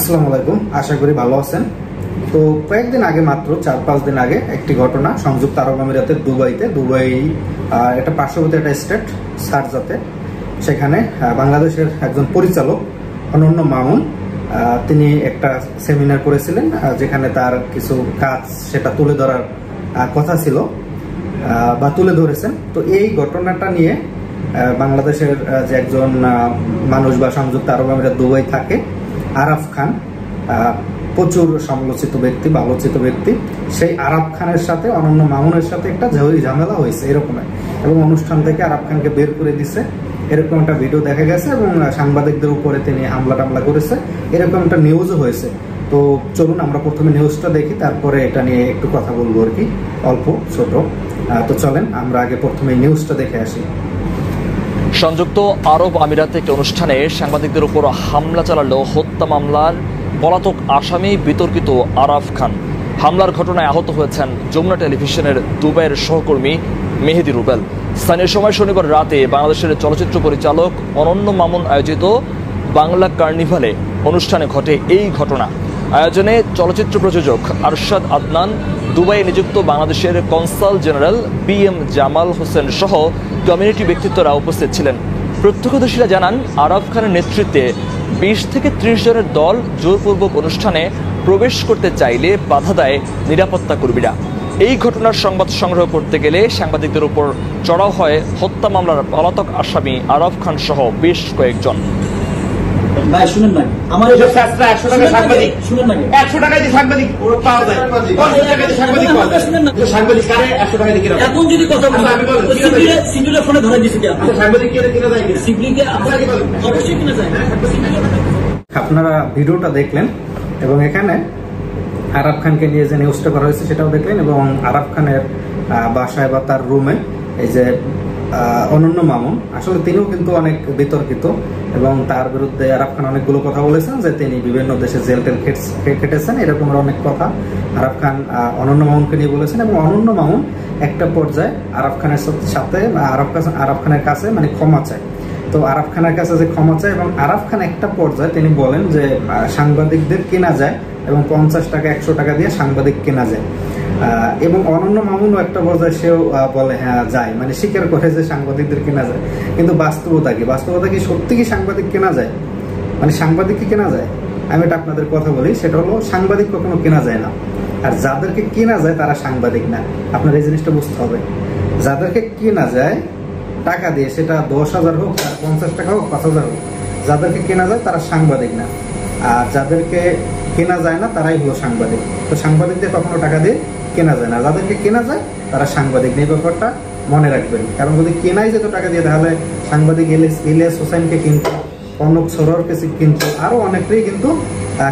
আসসালামু আলাইকুম, আশা করি ভালো আছেন। তো কয়েকদিন আগে, মাত্র 4-5 দিন আগে একটি ঘটনা সংযুক্ত আরব আমিরাতের দুবাই এটা পার্শ্ববর্তী একটা স্টেট শারজাতে, সেখানে বাংলাদেশের একজন পরিচালক অনন্য মামুন তিনি একটা সেমিনার করেছিলেন, যেখানে তার কিছু কাজ সেটা তুলে ধরার কথা ছিল বা তুলে ধরেছেন। তো এই ঘটনাটা নিয়ে বাংলাদেশের যে একজন মানুষ বা সংযুক্ত আরব আমিরাত দুবাই থাকে, আরাফ খান, প্রচুর সমালোচিত ব্যক্তি বা আলোচিত ব্যক্তি, সেই আরাফ খানের সাথে অনন্য মামুনের সাথে একটা ঝামেলা হয়েছে এরকম, এবং অনুষ্ঠান থেকে আরাফ খানকে বের করে দিছে এরকম একটা ভিডিও দেখা গেছে, এবং সাংবাদিকদের উপরে তিনি হামলা টামলা করেছে এরকম একটা নিউজও হয়েছে। তো চলুন আমরা প্রথমে নিউজটা দেখি, তারপরে এটা নিয়ে একটু কথা বলবো আর কি, অল্প ছোট। তো চলেন আমরা আগে প্রথমে নিউজটা দেখে আসি। সংযুক্ত আরব আমিরাতে একটি অনুষ্ঠানে সাংবাদিকদের উপর হামলা চালালো হত্যা মামলার পলাতক আসামি বিতর্কিত আরাফ খান। হামলার ঘটনায় আহত হয়েছেন যমুনা টেলিভিশনের দুবাইয়ের সহকর্মী মেহেদি রুবেল। স্থানীয় সময় শনিবার রাতে বাংলাদেশের চলচ্চিত্র পরিচালক অনন্য মামুন আয়োজিত বাংলা কার্নিভালে অনুষ্ঠানে ঘটে এই ঘটনা। আয়োজনে চলচ্চিত্র প্রযোজক আরশাদ আদনান, দুবাইয়ে নিযুক্ত বাংলাদেশের consul general PM Jamal Hossain সহ কমিউনিটি ব্যক্তিত্বরা উপস্থিত ছিলেন। প্রত্যক্ষদর্শীরা জানান, আরাফ খানের নেতৃত্বে 20 থেকে 30 জনের দল জোরপূর্বক অনুষ্ঠানে প্রবেশ করতে চাইলে বাধা দেয় নিরাপত্তা কর্মীরা। এই ঘটনার সংবাদ সংগ্রহ করতে গেলে সাংবাদিকদের উপর চড়াও হয় হত্যা মামলার পলাতক আসামি আরাফ খান সহ বেশ কয়েকজন। ভাই শুনেন না, আমার এই শাস্ত্র 100 টাকা সাংবাদিক, শুনেন না, 100 টাকা দিয়ে সাংবাদিক পাওয়া যায়, 50 টাকা দিয়ে সাংবাদিক পাওয়া যায়। শুনেন না, সাংবাদিক কারে 100 টাকা দিয়ে কিনা? এখন যদি কথা বলি, আমি বলি সিটির ফোনে ধরে দিছি কি আপনি? সাংবাদিক কিনা যায় কি? সিটিকে আপনাকে অবশ্যই কিনা যায়। আপনারা ভিডিওটা দেখলেন, এবং এখানে আরাফ খানকে নিয়ে যে নিউজটা করা হয়েছে সেটাও দেখলেন, এবং আরাফ খানের বাসায় বা তার রুমে এই যে অনন্য মামুন, আসলে তিনিও কিন্তু অনেক বিতর্কিত, এবং তার বিরুদ্ধে আরাফ খান অনেকগুলো কথা বলেছেন যে তিনি বিভিন্ন দেশে জেল টেল কেটেছেন, এরকম অনেক কথা আরাফ খান অনন্য মামুনকে নিয়ে বলেছেন। এবং অনন্য মামুন একটা পর্যায়ে আরাফ খানের সাথে আরাফ খানের কাছে মানে ক্ষমা চায়। তো আরাফ খানের কাছে যে ক্ষমা চায়, এবং আরাফ খান একটা পর্যায়ে তিনি বলেন যে সাংবাদিকদের কেনা যায়, এবং 50 টাকা 100 টাকা দিয়ে সাংবাদিক কেনা যায়। এবং অনন্য মামুনও একটা পর্যায়ে সেও বলে হ্যাঁ যায়, মানে স্বীকার করে যে সাংবাদিকদের কেনা যায়। কিন্তু বাস্তবতা কি সত্যি কি সাংবাদিক কেনা যায়? মানে সাংবাদিক কি কেনা যায়? আমি এটা আপনাদের কথা বলি, সেটা হলো সাংবাদিক কখনো কেনা যায় না, আর যাদেরকে কেনা যায় তারা সাংবাদিক না। আপনার এই জিনিসটা বুঝতে হবে, যাদেরকে কেনা যায় টাকা দিয়ে, সেটা 10,000 হোক, 50 টাকা হোক, 5,000 হোক, যাদেরকে কেনা যায় তারা সাংবাদিক না, আর যাদেরকে কেনা যায় না তারাই হলো সাংবাদিক। তো সাংবাদিকদের কখনো টাকা দিয়ে কেনা যায় না, যাদেরকে কেনা যায় তারা সাংবাদিক। এই ব্যাপারটা মনে রাখবেন, কারণ যদি কেনাই যেত টাকা দিয়ে, তাহলে সাংবাদিক ইলিয়াস হোসেনকে কিন্তু, কনক সরোয়ারকে কিন্তু, আরো অনেকেই কিন্তু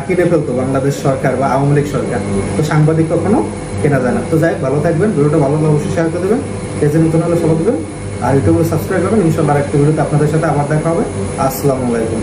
কিনে ফেলতো বাংলাদেশ সরকার বা আওয়ামী লীগ সরকার। তো সাংবাদিক কখনো কেনা যায় না। তো যাই, ভালো থাকবেন, ভিডিওটা ভালো লাগলে অবশ্যই শেয়ার করে দেবেন, পেজে নতুন হলে ফলো দেবেন, আর ইউটিউবে সাবস্ক্রাইব করবেন। ইনশাআল্লাহ আরেকটা ভিডিওতে আপনাদের সাথে আবার দেখা হবে। আসসালামু আলাইকুম।